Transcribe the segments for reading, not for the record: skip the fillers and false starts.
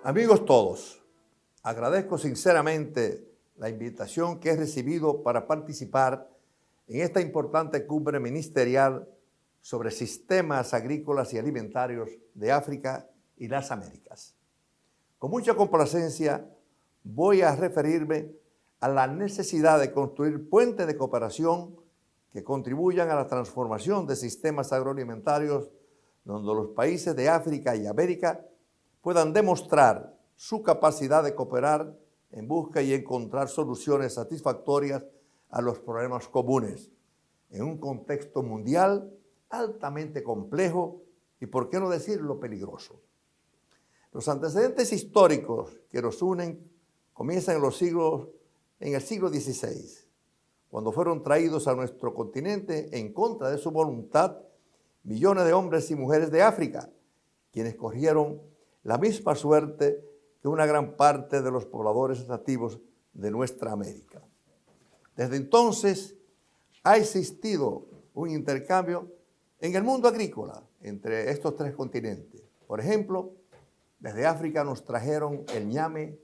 Amigos todos, agradezco sinceramente la invitación que he recibido para participar en esta importante cumbre ministerial sobre sistemas agrícolas y alimentarios de África y las Américas. Con mucha complacencia voy a referirme a la necesidad de construir puentes de cooperación que contribuyan a la transformación de sistemas agroalimentarios donde los países de África y América puedan demostrar su capacidad de cooperar en busca y encontrar soluciones satisfactorias a los problemas comunes, en un contexto mundial altamente complejo y, por qué no decirlo, peligroso. Los antecedentes históricos que nos unen comienzan en el siglo XVI, cuando fueron traídos a nuestro continente en contra de su voluntad millones de hombres y mujeres de África, quienes corrieron la misma suerte que una gran parte de los pobladores nativos de nuestra América. Desde entonces ha existido un intercambio en el mundo agrícola entre estos tres continentes. Por ejemplo, desde África nos trajeron el ñame,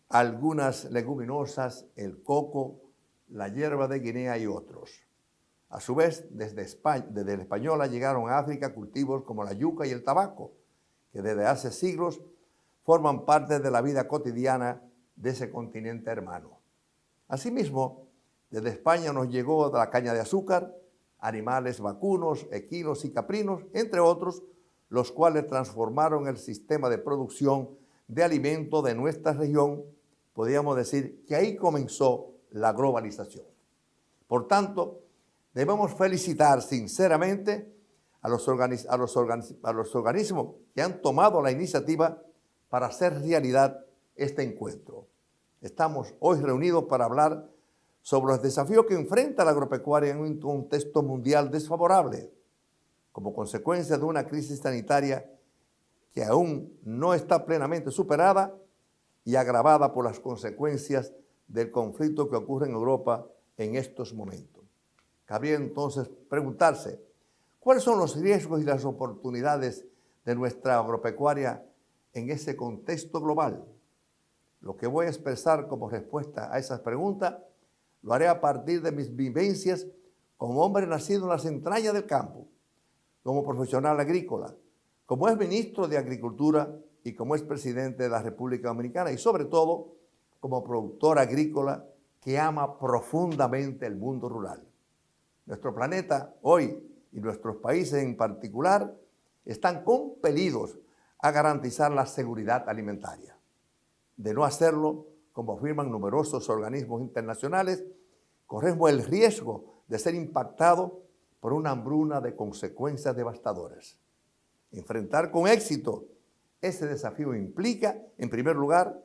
algunas leguminosas, el coco, la hierba de Guinea y otros. A su vez, desde la española llegaron a África cultivos como la yuca y el tabaco, que desde hace siglos forman parte de la vida cotidiana de ese continente hermano. Asimismo, desde España nos llegó la caña de azúcar, animales vacunos, equinos y caprinos, entre otros, los cuales transformaron el sistema de producción de alimentos de nuestra región. Podríamos decir que ahí comenzó la globalización. Por tanto, debemos felicitar sinceramente a los organismos que han tomado la iniciativa para hacer realidad este encuentro. Estamos hoy reunidos para hablar sobre los desafíos que enfrenta la agropecuaria en un contexto mundial desfavorable, como consecuencia de una crisis sanitaria que aún no está plenamente superada y agravada por las consecuencias del conflicto que ocurre en Europa en estos momentos. Cabría entonces preguntarse, ¿cuáles son los riesgos y las oportunidades de nuestra agropecuaria en ese contexto global? Lo que voy a expresar como respuesta a esas preguntas lo haré a partir de mis vivencias como hombre nacido en las entrañas del campo, como profesional agrícola, como ex ministro de Agricultura y como ex presidente de la República Dominicana y sobre todo como productor agrícola que ama profundamente el mundo rural. Nuestro planeta hoy y nuestros países en particular están compelidos a garantizar la seguridad alimentaria. De no hacerlo, como afirman numerosos organismos internacionales, corremos el riesgo de ser impactados por una hambruna de consecuencias devastadoras. Enfrentar con éxito ese desafío implica, en primer lugar,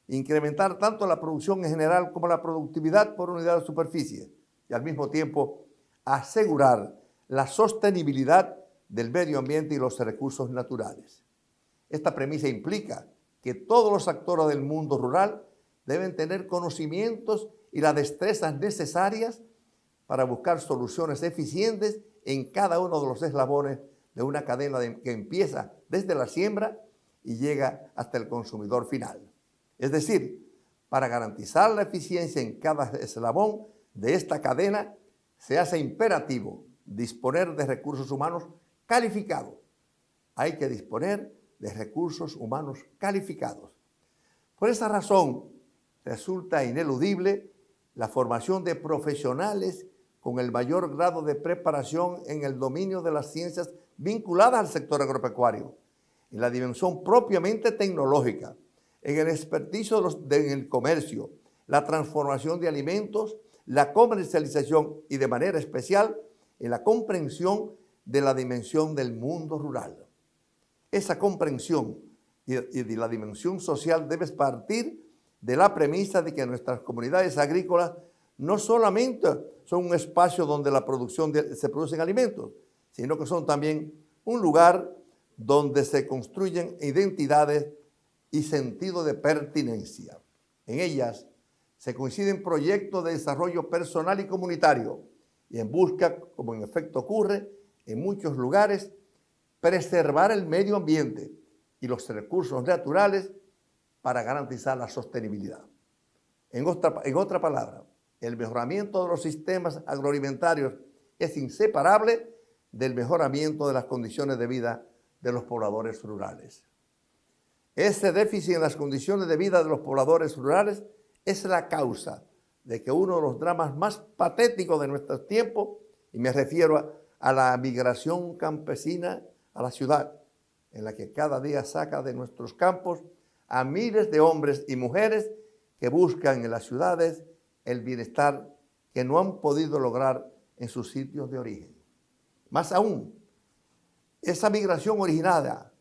incrementar tanto la producción en general como la productividad por unidad de superficie y al mismo tiempo asegurar la sostenibilidad del medio ambiente y los recursos naturales. Esta premisa implica que todos los actores del mundo rural deben tener conocimientos y las destrezas necesarias para buscar soluciones eficientes en cada uno de los eslabones de una cadena que empieza desde la siembra y llega hasta el consumidor final. Es decir, para garantizar la eficiencia en cada eslabón de esta cadena, se hace imperativo disponer de recursos humanos calificados. Hay que disponer de recursos humanos calificados. Por esa razón, resulta ineludible la formación de profesionales con el mayor grado de preparación en el dominio de las ciencias vinculadas al sector agropecuario, en la dimensión propiamente tecnológica, en el experticio del comercio, la transformación de alimentos, la comercialización y de manera especial en la comprensión de la dimensión del mundo rural. Esa comprensión y de la dimensión social debe partir de la premisa de que nuestras comunidades agrícolas no solamente son un espacio donde se producen alimentos, sino que son también un lugar donde se construyen identidades y sentido de pertinencia. En ellas se coinciden proyectos de desarrollo personal y comunitario y en busca, como en efecto ocurre en muchos lugares, preservar el medio ambiente y los recursos naturales para garantizar la sostenibilidad. En otra palabra, el mejoramiento de los sistemas agroalimentarios es inseparable del mejoramiento de las condiciones de vida de los pobladores rurales. Ese déficit en las condiciones de vida de los pobladores rurales es la causa de que uno de los dramas más patéticos de nuestros tiempos, y me refiero a la migración campesina a la ciudad, en la que cada día saca de nuestros campos a miles de hombres y mujeres que buscan en las ciudades el bienestar que no han podido lograr en sus sitios de origen. Más aún, esa migración originada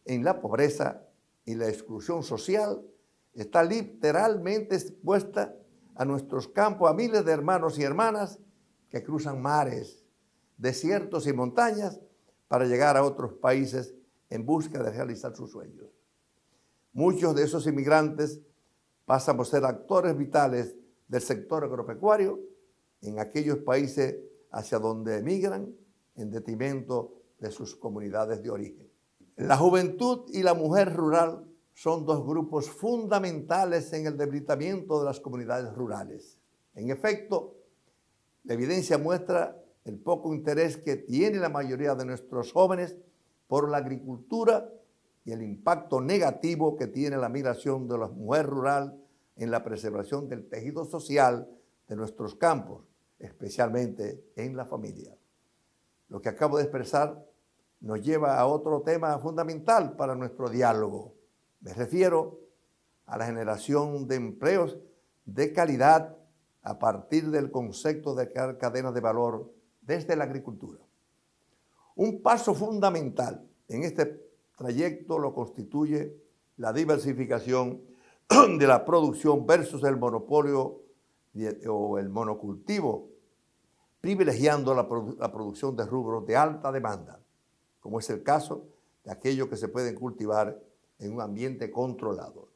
en la pobreza y la exclusión social está literalmente expuesta a nuestros campos a miles de hermanos y hermanas que cruzan mares, desiertos y montañas para llegar a otros países en busca de realizar sus sueños. Muchos de esos inmigrantes pasan por ser actores vitales del sector agropecuario en aquellos países hacia donde emigran en detrimento de sus comunidades de origen. La juventud y la mujer rural son dos grupos fundamentales en el debilitamiento de las comunidades rurales. En efecto, la evidencia muestra el poco interés que tiene la mayoría de nuestros jóvenes por la agricultura y el impacto negativo que tiene la migración de la mujer rural en la preservación del tejido social de nuestros campos, especialmente en la familia. Lo que acabo de expresar nos lleva a otro tema fundamental para nuestro diálogo. Me refiero a la generación de empleos de calidad a partir del concepto de crear cadenas de valor desde la agricultura. Un paso fundamental en este trayecto lo constituye la diversificación de la producción versus el monopolio o el monocultivo, privilegiando la producción de rubros de alta demanda, como es el caso de aquellos que se pueden cultivar en un ambiente controlado.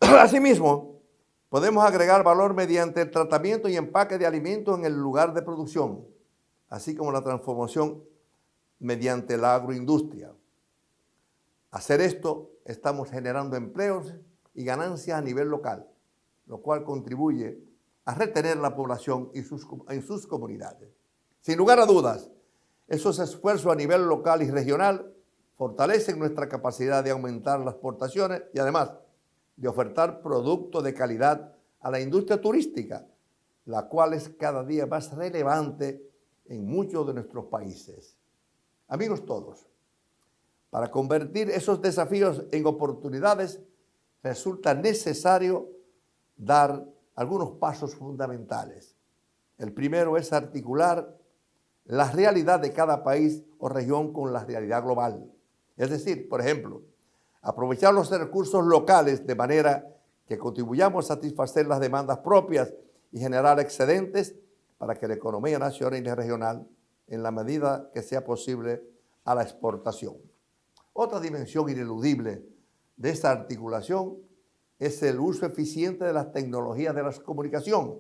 Asimismo, podemos agregar valor mediante el tratamiento y empaque de alimentos en el lugar de producción, así como la transformación mediante la agroindustria. Hacer esto, estamos generando empleos y ganancias a nivel local, lo cual contribuye a retener la población en sus comunidades. Sin lugar a dudas, esos esfuerzos a nivel local y regional fortalecen nuestra capacidad de aumentar las exportaciones y además de ofertar productos de calidad a la industria turística, la cual es cada día más relevante en muchos de nuestros países. Amigos todos, para convertir esos desafíos en oportunidades resulta necesario dar algunos pasos fundamentales. El primero es articular la realidad de cada país o región con la realidad global. Es decir, por ejemplo, aprovechar los recursos locales de manera que contribuyamos a satisfacer las demandas propias y generar excedentes para que la economía nacional y regional, en la medida que sea posible, a la exportación. Otra dimensión ineludible de esta articulación es el uso eficiente de las tecnologías de la comunicación,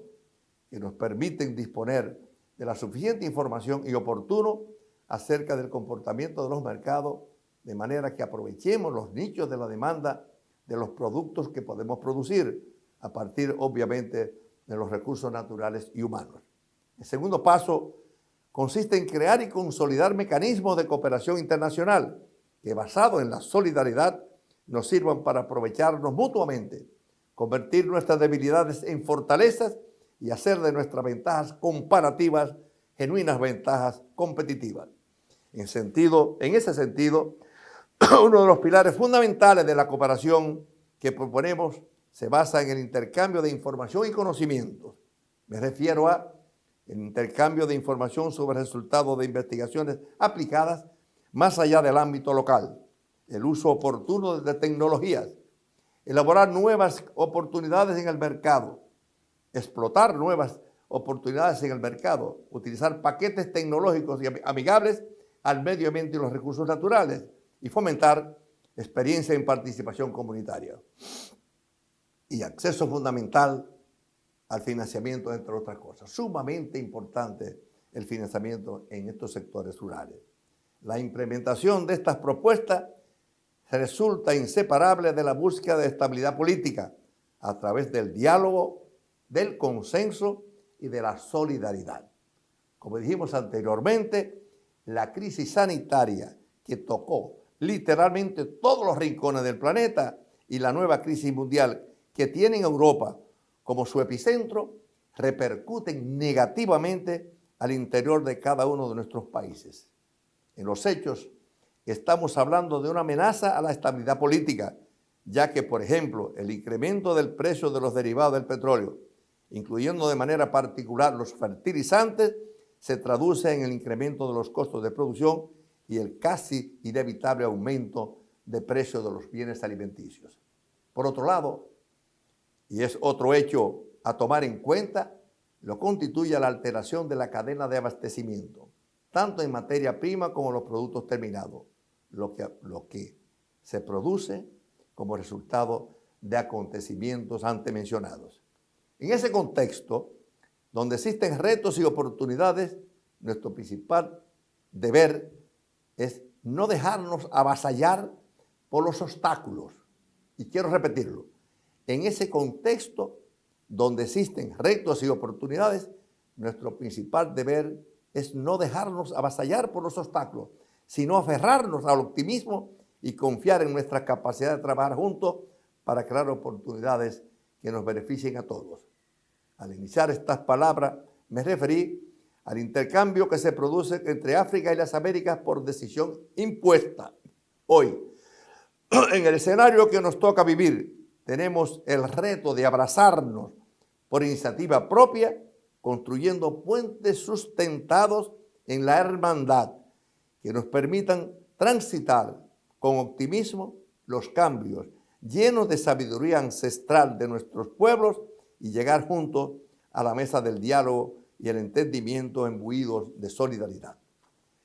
que nos permiten disponer de la suficiente información y oportuno acerca del comportamiento de los mercados, de manera que aprovechemos los nichos de la demanda de los productos que podemos producir, a partir, obviamente, de los recursos naturales y humanos. El segundo paso consiste en crear y consolidar mecanismos de cooperación internacional que, basados en la solidaridad, nos sirvan para aprovecharnos mutuamente, convertir nuestras debilidades en fortalezas y hacer de nuestras ventajas comparativas genuinas ventajas competitivas. En ese sentido, uno de los pilares fundamentales de la cooperación que proponemos se basa en el intercambio de información y conocimientos. Me refiero a el intercambio de información sobre resultados de investigaciones aplicadas más allá del ámbito local, el uso oportuno de tecnologías, elaborar nuevas oportunidades en el mercado, explotar nuevas oportunidades en el mercado, utilizar paquetes tecnológicos y amigables al medio ambiente y los recursos naturales y fomentar experiencia en participación comunitaria. Y acceso fundamental al financiamiento, entre otras cosas. Sumamente importante el financiamiento en estos sectores rurales. La implementación de estas propuestas resulta inseparable de la búsqueda de estabilidad política a través del diálogo, del consenso y de la solidaridad. Como dijimos anteriormente, la crisis sanitaria que tocó literalmente todos los rincones del planeta y la nueva crisis mundial que tiene en Europa como su epicentro repercuten negativamente al interior de cada uno de nuestros países. En los hechos, estamos hablando de una amenaza a la estabilidad política, ya que, por ejemplo, el incremento del precio de los derivados del petróleo, incluyendo de manera particular los fertilizantes, se traduce en el incremento de los costos de producción y el casi inevitable aumento de precios de los bienes alimenticios. Por otro lado, y es otro hecho a tomar en cuenta, lo constituye la alteración de la cadena de abastecimiento, tanto en materia prima como en los productos terminados, lo que se produce como resultado de acontecimientos antes mencionados. En ese contexto, donde existen retos y oportunidades, nuestro principal deber es no dejarnos avasallar por los obstáculos. Y quiero repetirlo, en ese contexto donde existen retos y oportunidades, nuestro principal deber es no dejarnos avasallar por los obstáculos, sino aferrarnos al optimismo y confiar en nuestra capacidad de trabajar juntos para crear oportunidades que nos beneficien a todos. Al iniciar estas palabras, me referí al intercambio que se produce entre África y las Américas por decisión impuesta. Hoy, en el escenario que nos toca vivir, tenemos el reto de abrazarnos por iniciativa propia, construyendo puentes sustentados en la hermandad que nos permitan transitar con optimismo los cambios, llenos de sabiduría ancestral de nuestros pueblos y llegar juntos a la mesa del diálogo y el entendimiento imbuidos de solidaridad.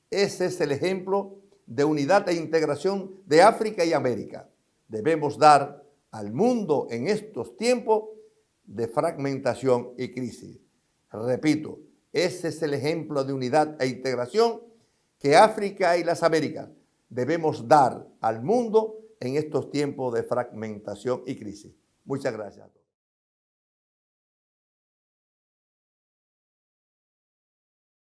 Ese es el ejemplo de unidad e integración de África y América. Debemos dar al mundo en estos tiempos de fragmentación y crisis. Repito, ese es el ejemplo de unidad e integración que África y las Américas debemos dar al mundo en estos tiempos de fragmentación y crisis. Muchas gracias.